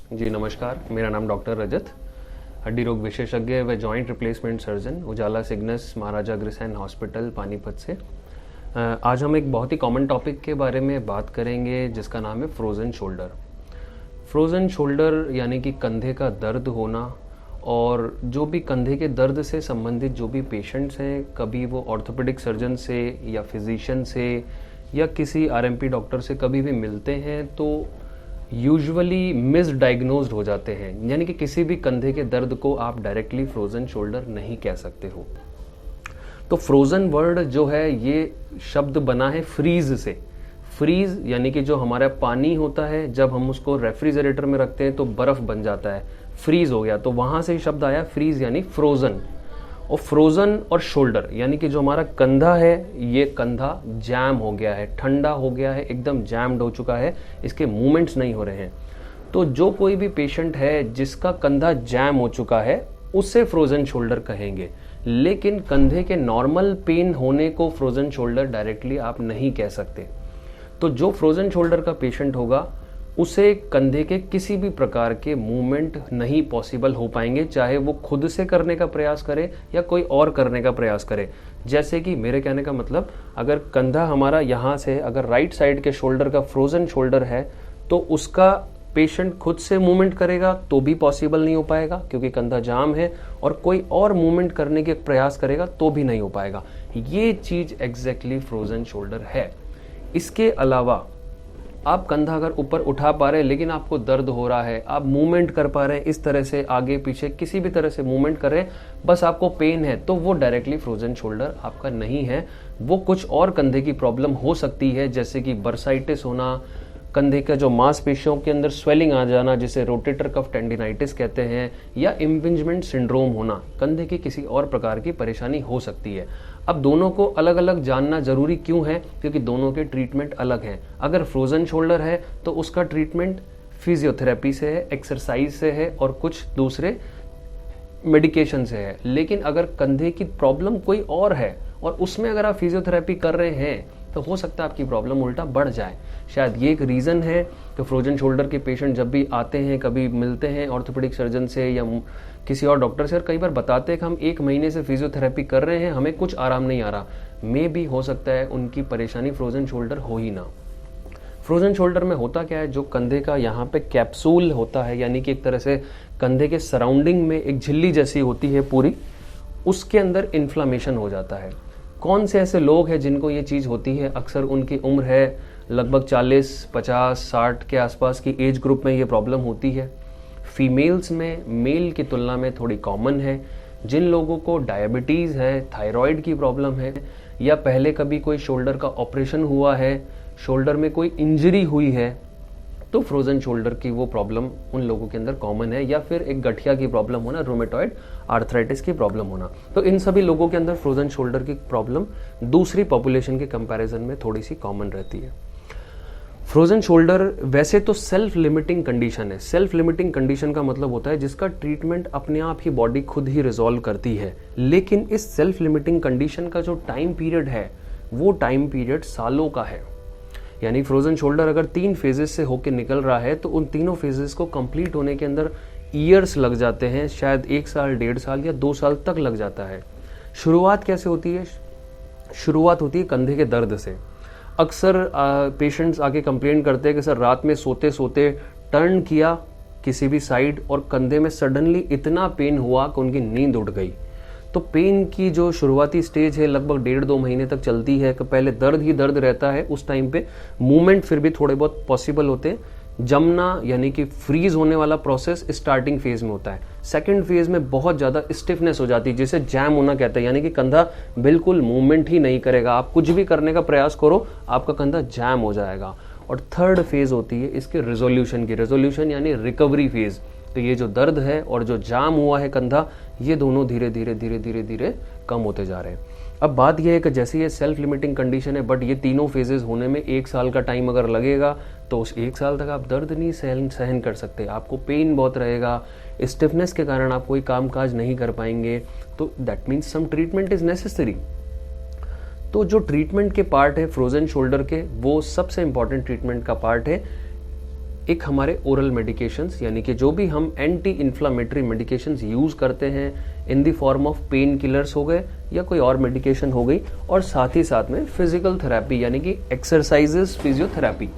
जी नमस्कार, मेरा नाम डॉक्टर रजत, हड्डी रोग विशेषज्ञ व जॉइंट रिप्लेसमेंट सर्जन, उजाला सिग्नस महाराजा अग्रसेन हॉस्पिटल पानीपत से। आज हम एक बहुत ही कॉमन टॉपिक के बारे में बात करेंगे जिसका नाम है फ्रोज़न शोल्डर। फ्रोज़न शोल्डर यानी कि कंधे का दर्द होना, और जो भी कंधे के दर्द से संबंधित जो भी पेशेंट्स हैं, कभी वो ऑर्थोपेडिक सर्जन से या फिजिशियन से या किसी आरएमपी डॉक्टर से कभी भी मिलते हैं तो यूजुअली मिसडाइग्नोज्ड हो जाते हैं, यानी कि किसी भी कंधे के दर्द को आप डायरेक्टली फ्रोज़न शोल्डर नहीं कह सकते हो। तो फ्रोज़न वर्ड जो है ये शब्द बना है फ्रीज से। फ्रीज यानी कि जो हमारा पानी होता है, जब हम उसको रेफ्रिजरेटर में रखते हैं तो बर्फ बन जाता है, फ्रीज हो गया, तो वहां से शब्द आया फ्रीज यानी फ्रोज़न। और फ्रोज़न और शोल्डर यानी कि जो हमारा कंधा है, ये कंधा जैम हो गया है, ठंडा हो गया है, एकदम जैम्ड हो चुका है, इसके मूवमेंट्स नहीं हो रहे हैं। तो जो कोई भी पेशेंट है जिसका कंधा जैम हो चुका है उसे फ्रोज़न शोल्डर कहेंगे, लेकिन कंधे के नॉर्मल पेन होने को फ्रोज़न शोल्डर डायरेक्टली आप नहीं कह सकते। तो जो फ्रोज़न शोल्डर का पेशेंट होगा उसे कंधे के किसी भी प्रकार के मूवमेंट नहीं पॉसिबल हो पाएंगे, चाहे वो खुद से करने का प्रयास करे या कोई और करने का प्रयास करे। जैसे कि मेरे कहने का मतलब, अगर कंधा हमारा यहाँ से, अगर राइट साइड के शोल्डर का फ्रोज़न शोल्डर है तो उसका पेशेंट खुद से मूवमेंट करेगा तो भी पॉसिबल नहीं हो पाएगा क्योंकि कंधा जाम है, और कोई और मूवमेंट करने के प्रयास करेगा तो भी नहीं हो पाएगा। ये चीज़ एग्जैक्टली फ्रोज़न शोल्डर है। इसके अलावा आप कंधा अगर ऊपर उठा पा रहे हैं लेकिन आपको दर्द हो रहा है, आप मूवमेंट कर पा रहे हैं, इस तरह से आगे पीछे किसी भी तरह से मूवमेंट कर रहे हैं, बस आपको पेन है, तो वो डायरेक्टली फ्रोज़न शोल्डर आपका नहीं है। वो कुछ और कंधे की प्रॉब्लम हो सकती है, जैसे कि बर्साइटिस होना, कंधे का जो मांसपेशियों के अंदर स्वेलिंग आ जाना जिसे रोटेटर कफ टेंडिनाइटिस कहते हैं, या इम्पिंजमेंट सिंड्रोम होना, कंधे की किसी और प्रकार की परेशानी हो सकती है। अब दोनों को अलग अलग जानना जरूरी क्यों है? क्योंकि दोनों के ट्रीटमेंट अलग हैं। अगर फ्रोज़न शोल्डर है तो उसका ट्रीटमेंट फिजियोथेरेपी से है, एक्सरसाइज से है और कुछ दूसरे मेडिकेशन से है। लेकिन अगर कंधे की प्रॉब्लम कोई और है और उसमें अगर आप फिजियोथेरेपी कर रहे हैं तो हो सकता है आपकी प्रॉब्लम उल्टा बढ़ जाए। शायद ये एक रीज़न है कि फ्रोज़न शोल्डर के पेशेंट जब भी आते हैं, कभी मिलते हैं ऑर्थोपेडिक सर्जन से या किसी और डॉक्टर से, और कई बार बताते हैं कि हम 1 महीने से फिजियोथेरेपी कर रहे हैं, हमें कुछ आराम नहीं आ रहा। मे भी हो सकता है उनकी परेशानी फ्रोज़न शोल्डर हो ही ना। फ्रोज़न शोल्डर में होता क्या है, जो कंधे का यहाँ पे कैप्सूल होता है, यानी कि एक तरह से कंधे के सराउंडिंग में एक झिल्ली जैसी होती है पूरी, उसके अंदर इन्फ्लामेशन हो जाता है। कौन से ऐसे लोग हैं जिनको ये चीज़ होती है? अक्सर उनकी उम्र है लगभग 40, 50, 60 के आसपास की एज ग्रुप में ये प्रॉब्लम होती है। फीमेल्स में मेल की तुलना में थोड़ी कॉमन है। जिन लोगों को डायबिटीज़ है, थायराइड की प्रॉब्लम है, या पहले कभी कोई शोल्डर का ऑपरेशन हुआ है, शोल्डर में कोई इंजरी हुई है, तो फ्रोज़न शोल्डर की वो प्रॉब्लम उन लोगों के अंदर कॉमन है। या फिर एक गठिया की प्रॉब्लम होना, रोमेटॉइड आर्थराइटिस की प्रॉब्लम होना, तो इन सभी लोगों के अंदर फ्रोज़न शोल्डर की प्रॉब्लम दूसरी पॉपुलेशन के कंपैरिजन में थोड़ी सी कॉमन रहती है। फ्रोज़न शोल्डर वैसे तो सेल्फ लिमिटिंग कंडीशन है। सेल्फ लिमिटिंग कंडीशन का मतलब होता है जिसका ट्रीटमेंट अपने आप ही बॉडी खुद ही रिजॉल्व करती है, लेकिन इस सेल्फ लिमिटिंग कंडीशन का जो टाइम पीरियड है वो टाइम पीरियड सालों का है। यानी फ्रोज़न शोल्डर अगर 3 फेजेस से होकर निकल रहा है तो उन तीनों फेजेस को कंप्लीट होने के अंदर ईयर्स लग जाते हैं, शायद 1 साल, 1.5 साल या 2 साल तक लग जाता है। शुरुआत कैसे होती है? शुरुआत होती है कंधे के दर्द से। अक्सर पेशेंट्स आके कंप्लेन करते हैं कि सर रात में सोते सोते टर्न किया किसी भी साइड और कंधे में सडनली इतना पेन हुआ कि उनकी नींद उड़ गई। तो पेन की जो शुरुआती स्टेज है लगभग 1.5-2 महीने तक चलती है कि पहले दर्द ही दर्द रहता है। उस टाइम पे मूवमेंट फिर भी थोड़े बहुत पॉसिबल होते हैं। जमना यानी कि फ्रीज होने वाला प्रोसेस स्टार्टिंग फेज में होता है। सेकंड फेज में बहुत ज़्यादा स्टिफनेस हो जाती है, जिसे जैम होना कहते हैं, यानी कि कंधा बिल्कुल मूवमेंट ही नहीं करेगा। आप कुछ भी करने का प्रयास करो आपका कंधा जैम हो जाएगा। और थर्ड फेज होती है इसके रिजोल्यूशन की। रिजोल्यूशन यानी रिकवरी फेज। तो ये जो दर्द है और जो जाम हुआ है कंधा, ये दोनों धीरे धीरे धीरे धीरे धीरे कम होते जा रहे हैं। अब बात यह है कि जैसे ये सेल्फ लिमिटिंग कंडीशन है, बट ये तीनों फेजेस होने में 1 साल का टाइम अगर लगेगा तो उस 1 साल तक आप दर्द नहीं सहन कर सकते। आपको पेन बहुत रहेगा, स्टिफनेस के कारण आप कोई काम काज नहीं कर पाएंगे। तो that means some treatment is necessary. तो जो ट्रीटमेंट के पार्ट है फ्रोजन शोल्डर के, वो सबसे इंपॉर्टेंट ट्रीटमेंट का पार्ट है एक हमारे ओरल मेडिकेशंस, यानी कि जो भी हम एंटी इन्फ्लामेटरी मेडिकेशंस यूज़ करते हैं in the form of pain killers हो गए या कोई और मेडिकेशन हो गई, और साथ ही साथ में फिजिकल थेरेपी यानी कि एक्सरसाइजेस, फिजियोथेरेपी